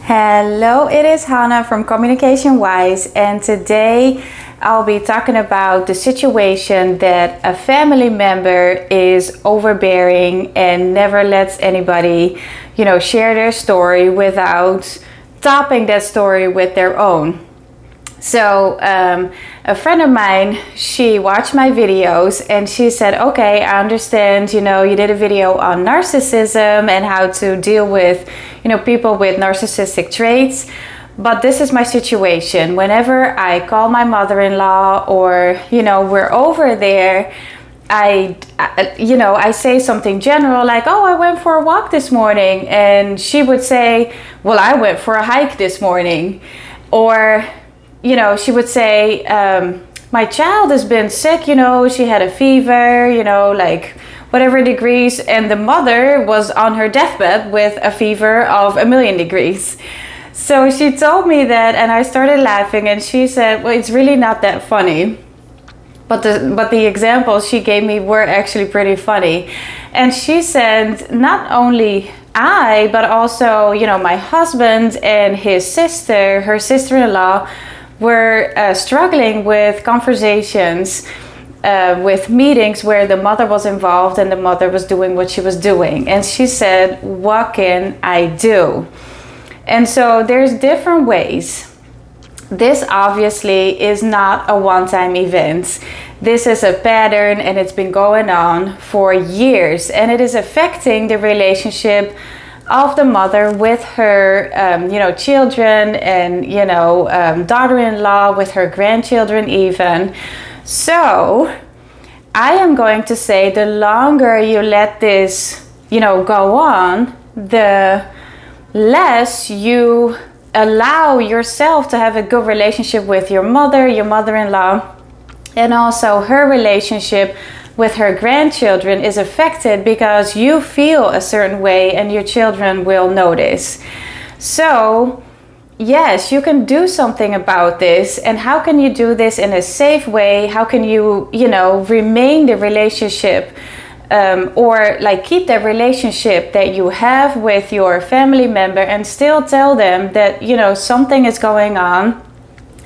Hello, it is Hannah from Communication Wise, and today I'll be talking about the situation that a family member is overbearing and never lets anybody, share their story without topping that story with their own. So a friend of mine, she watched my videos and she said, okay, I understand, you did a video on narcissism and how to deal with, people with narcissistic traits. But this is my situation. Whenever I call my mother-in-law or, we're over there, I say something general like, oh, I went for a walk this morning. And she would say, well, I went for a hike this morning. Or she would say, my child has been sick, she had a fever, like whatever degrees, and the mother was on her deathbed with a fever of 1,000,000 degrees. So she told me that, and I started laughing, and she said, well, it's really not that funny. But the examples she gave me were actually pretty funny. And she said, not only I, but also, my husband and his sister, her sister-in-law, were struggling with conversations, with meetings where the mother was involved and the mother was doing what she was doing. And she said, what can I do? And so there's different ways. This obviously is not a one-time event. This is a pattern and it's been going on for years, and it is affecting the relationship of the mother with her children and daughter-in-law, with her grandchildren even. So I am going to say, the longer you let this go on, the less you allow yourself to have a good relationship with your mother-in-law, and also her relationship with her grandchildren is affected because you feel a certain way and your children will notice. So yes, you can do something about this. And how can you do this in a safe way? How can you, remain the relationship or like keep that relationship that you have with your family member and still tell them that, something is going on,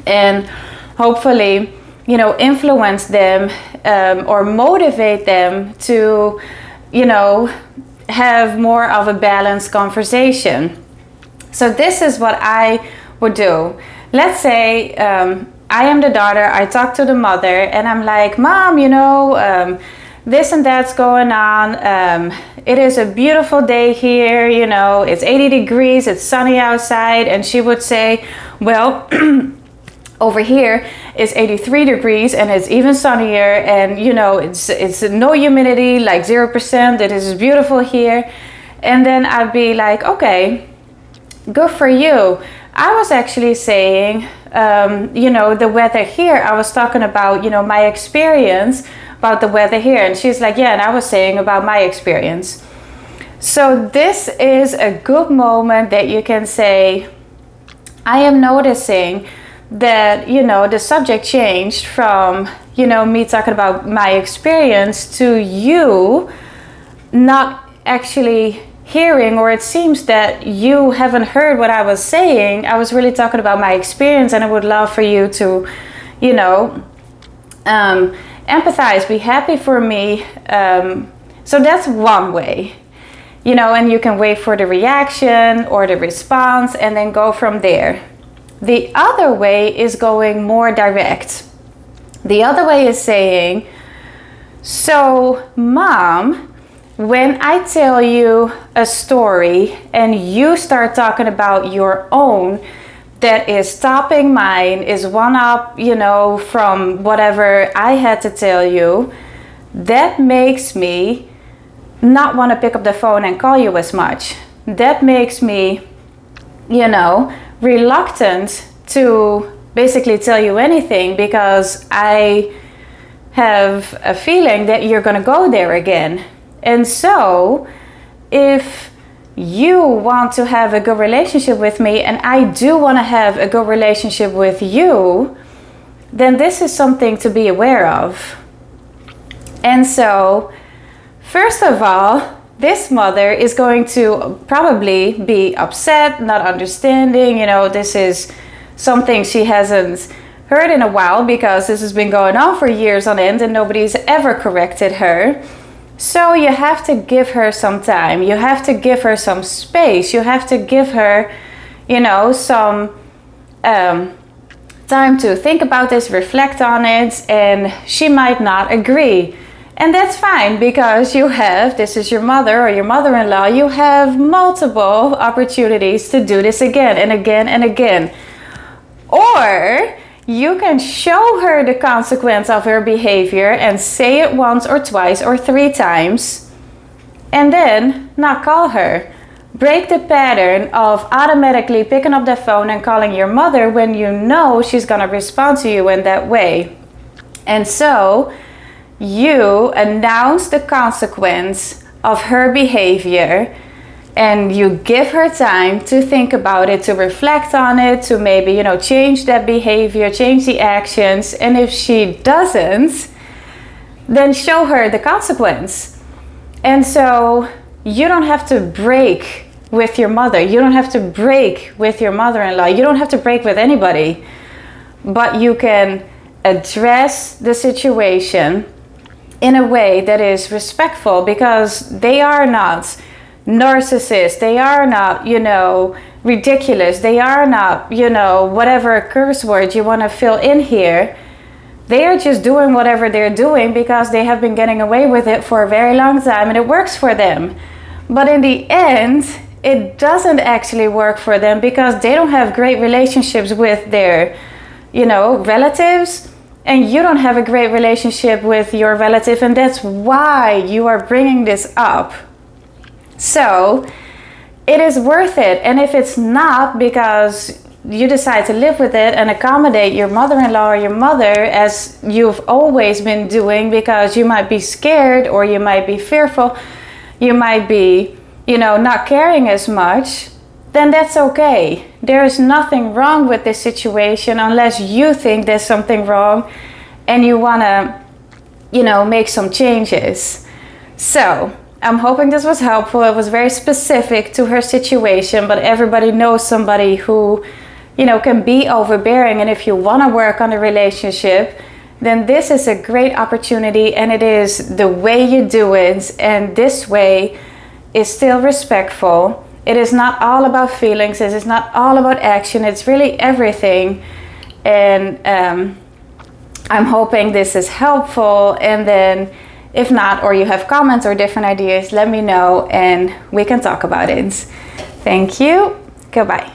and hopefully influence them or motivate them to, have more of a balanced conversation. So this is what I would do. Let's say I am the daughter, I talk to the mother and I'm like, Mom, this and that's going on. It is a beautiful day here, it's 80 degrees, it's sunny outside. And she would say, well, over here it's 83 degrees and it's even sunnier, and it's no humidity, like 0%. It is beautiful here. And then I'd be like, okay, good for you. I was actually saying, the weather here. I was talking about, my experience about the weather here. And she's like, yeah, and I was saying about my experience. So this is a good moment that you can say, I am noticing that, the subject changed from, me talking about my experience to you not actually hearing, or it seems that you haven't heard what I was saying. I was really talking about my experience, and I would love for you to, empathize, be happy for me. So that's one way, and you can wait for the reaction or the response and then go from there. The other way is going more direct. The other way is saying, so Mom, when I tell you a story and you start talking about your own that is topping mine, is one up, from whatever I had to tell you, that makes me not want to pick up the phone and call you as much. That makes me, reluctant to basically tell you anything, because I have a feeling that you're going to go there again. And so if you want to have a good relationship with me, and I do want to have a good relationship with you, then this is something to be aware of. And so first of all, this mother is going to probably be upset, not understanding. This is something she hasn't heard in a while because this has been going on for years on end and nobody's ever corrected her. So you have to give her some time. You have to give her some space. You have to give her, some time to think about this, reflect on it, and she might not agree. And that's fine, because this is your mother or your mother-in-law, you have multiple opportunities to do this again and again and again. Or you can show her the consequence of her behavior and say it once or twice or 3 times, and then not call her. Break the pattern of automatically picking up the phone and calling your mother when you know she's going to respond to you in that way. And so you announce the consequence of her behavior, and you give her time to think about it, to reflect on it, to maybe, change that behavior, change the actions. And if she doesn't, then show her the consequence. And so you don't have to break with your mother. You don't have to break with your mother-in-law. You don't have to break with anybody. But you can address the situation in a way that is respectful, because they are not narcissists. They are not, ridiculous. They are not, whatever curse word you want to fill in here. They are just doing whatever they're doing because they have been getting away with it for a very long time and it works for them. But in the end, it doesn't actually work for them, because they don't have great relationships with their, relatives, and you don't have a great relationship with your relative, and that's why you are bringing this up. So it is worth it. And if it's not, because you decide to live with it and accommodate your mother-in-law or your mother as you've always been doing, because you might be scared or you might be fearful, you might be, not caring as much, then that's okay. There is nothing wrong with this situation unless you think there's something wrong and you want to, make some changes. So I'm hoping this was helpful. It was very specific to her situation, but everybody knows somebody who, can be overbearing. And if you want to work on a relationship, then this is a great opportunity, and it is the way you do it. And this way is still respectful. It is not all about feelings. It is not all about action. It's really everything. And I'm hoping this is helpful. And then if not, or you have comments or different ideas, let me know and we can talk about it. Thank you. Goodbye.